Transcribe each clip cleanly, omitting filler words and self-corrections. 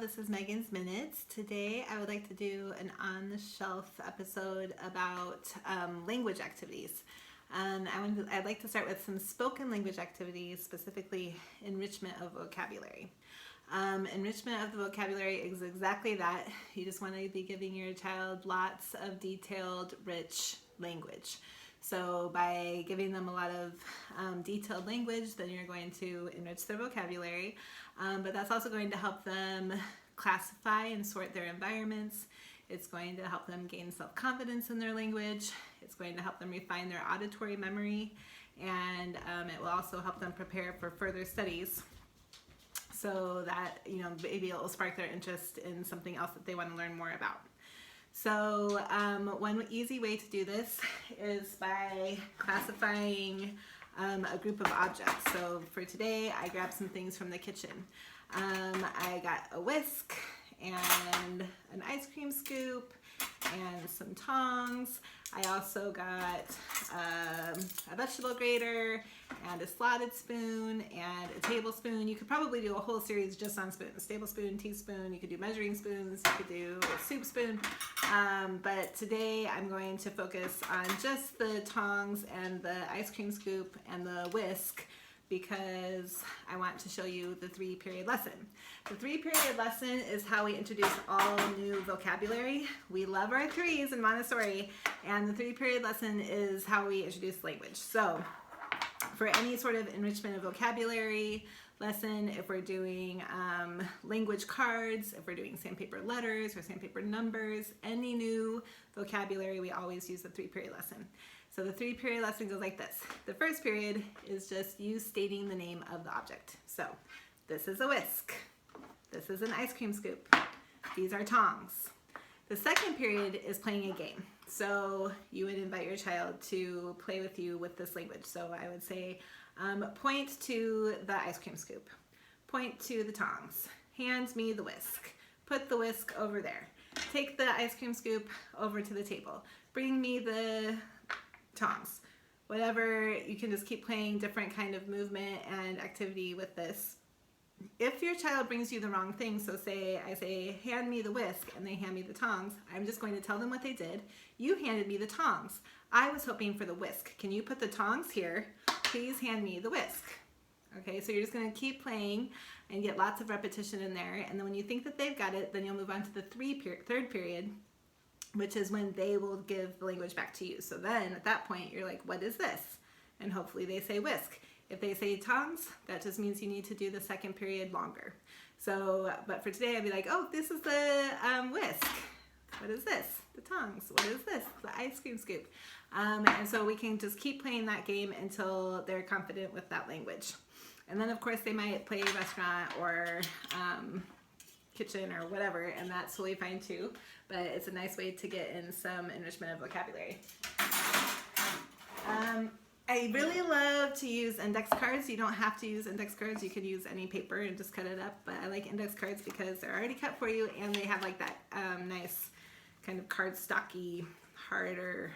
this is Megan's Minutes. Today I would like to do an on-the-shelf episode about language activities. I'd like to start with some spoken language activities, specifically enrichment of vocabulary. Enrichment of the vocabulary is exactly that. You just want to be giving your child lots of detailed, rich language. So by giving them a lot of detailed language, then you're going to enrich their vocabulary, but that's also going to help them classify and sort their environments. It's going to help them gain self-confidence in their language. It's going to help them refine their auditory memory, and it will also help them prepare for further studies, so that maybe it will spark their interest in something else that they want to learn more about. So one easy way to do this is by classifying a group of objects. So for today, I grabbed some things from the kitchen. I got a whisk and an ice cream scoop and some tongs. I also got a vegetable grater and a slotted spoon and a tablespoon. You could probably do a whole series just on spoons. Tablespoon, teaspoon, you could do measuring spoons, you could do a soup spoon. But today I'm going to focus on just the tongs and the ice cream scoop and the whisk, because I want to show you the 3-period lesson. The 3-period lesson is how we introduce all new vocabulary. We love our threes in Montessori, and the 3-period lesson is how we introduce language. So for any sort of enrichment of vocabulary lesson, if we're doing language cards, if we're doing sandpaper letters or sandpaper numbers, any new vocabulary, we always use the 3-period lesson. So the 3-period lesson goes like this. The first period is just you stating the name of the object. So this is a whisk. This is an ice cream scoop. These are tongs. The second period is playing a game. So you would invite your child to play with you with this language. So I would say, point to the ice cream scoop. Point to the tongs. Hand me the whisk. Put the whisk over there. Take the ice cream scoop over to the table. Bring me the tongs. Whatever, you can just keep playing different kind of movement and activity with this. If your child brings you the wrong thing, so say I say, hand me the whisk, and they hand me the tongs, I'm just going to tell them what they did. You handed me the tongs. I was hoping for the whisk. Can you put the tongs here? Please hand me the whisk. Okay, so you're just going to keep playing and get lots of repetition in there, and then when you think that they've got it, then you'll move on to the third period, which is when they will give the language back to you. So then at that point, you're like, what is this? And hopefully they say whisk. If they say tongs, that just means you need to do the second period longer. So, but for today, I'd be like, oh, this is the whisk. What is this? The tongs. What is this? The ice cream scoop. And so we can just keep playing that game until they're confident with that language. And then of course they might play restaurant or kitchen or whatever, and that's totally fine too, but it's a nice way to get in some enrichment of vocabulary. I really love to use index cards. You don't have to use index cards. You could use any paper and just cut it up, but I like index cards because they're already cut for you, and they have like that nice kind of cardstocky, harder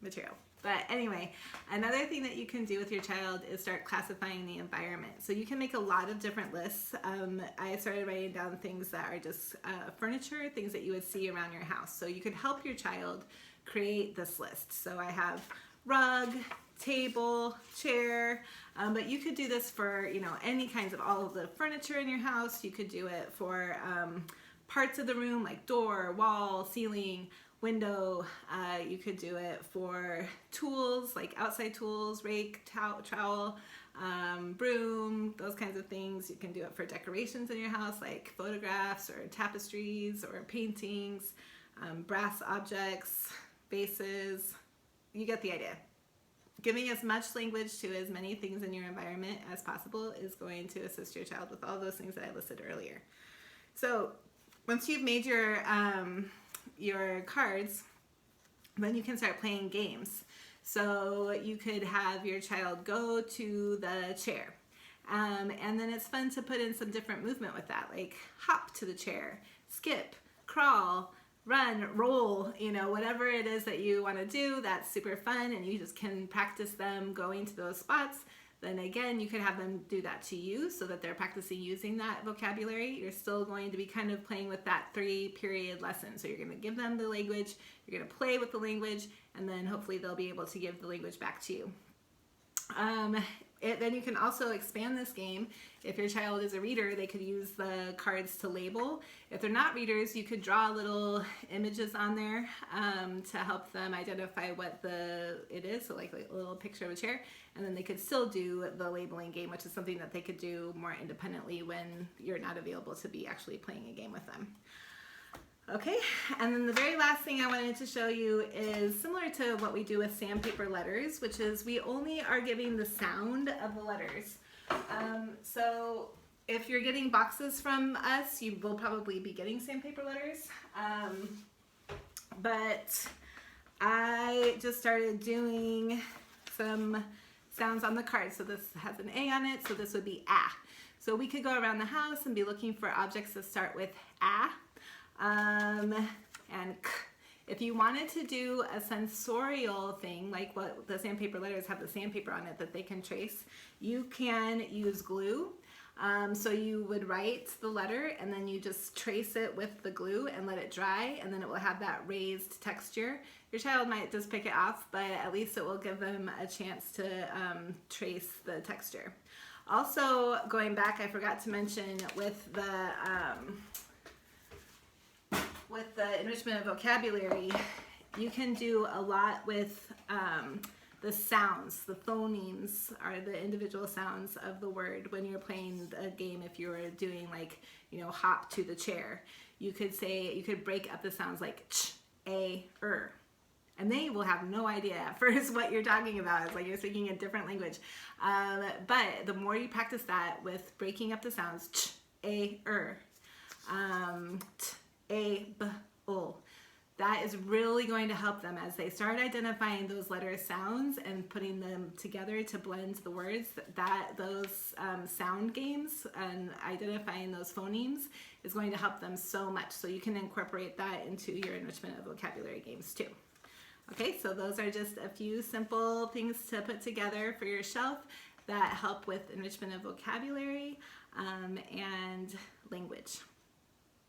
material. But anyway, another thing that you can do with your child is start classifying the environment. So you can make a lot of different lists. I started writing down things that are just furniture, things that you would see around your house. So you could help your child create this list. So I have rug, table, chair, but you could do this for any kinds of all of the furniture in your house. You could do it for parts of the room like door, wall, ceiling, window. You could do it for tools like outside tools, rake, trowel, broom, those kinds of things. You can do it for decorations in your house like photographs or tapestries or paintings, brass objects, vases. You get the idea. Giving as much language to as many things in your environment as possible is going to assist your child with all those things that I listed earlier. So once you've made your cards, then you can start playing games. So you could have your child go to the chair, and then it's fun to put in some different movement with that, like hop to the chair, skip, crawl, run, roll, whatever it is that you want to do. That's super fun, and you just can practice them going to those spots. then again, you could have them do that to you so that they're practicing using that vocabulary. You're still going to be kind of playing with that 3-period lesson. So you're going to give them the language, you're going to play with the language, and then hopefully they'll be able to give the language back to you. Then you can also expand this game. If your child is a reader, they could use the cards to label. If they're not readers, you could draw little images on there to help them identify what it is, so like a little picture of a chair, and then they could still do the labeling game, which is something that they could do more independently when you're not available to be actually playing a game with them. Okay, and then the very last thing I wanted to show you is similar to what we do with sandpaper letters, which is we only are giving the sound of the letters. So if you're getting boxes from us, you will probably be getting sandpaper letters. But I just started doing some sounds on the card. So this has an A on it, so this would be ah. So we could go around the house and be looking for objects that start with ah. And k. If you wanted to do a sensorial thing, like what the sandpaper letters have the sandpaper on it that they can trace, you can use glue. So you would write the letter and then you just trace it with the glue and let it dry, and then it will have that raised texture. Your child might just pick it off, but at least it will give them a chance to trace the texture. Also, going back, I forgot to mention with the enrichment of vocabulary, you can do a lot with the sounds. The phonemes are the individual sounds of the word when you're playing a game. If you were doing like, hop to the chair, you could break up the sounds like ch, a, and they will have no idea at first what you're talking about. It's like you're speaking a different language. But the more you practice that with breaking up the sounds, ch, a, t, a, b, o, that is really going to help them as they start identifying those letter sounds and putting them together to blend the words. Those sound games and identifying those phonemes is going to help them so much. So you can incorporate that into your enrichment of vocabulary games too. Okay, so those are just a few simple things to put together for your shelf that help with enrichment of vocabulary and language.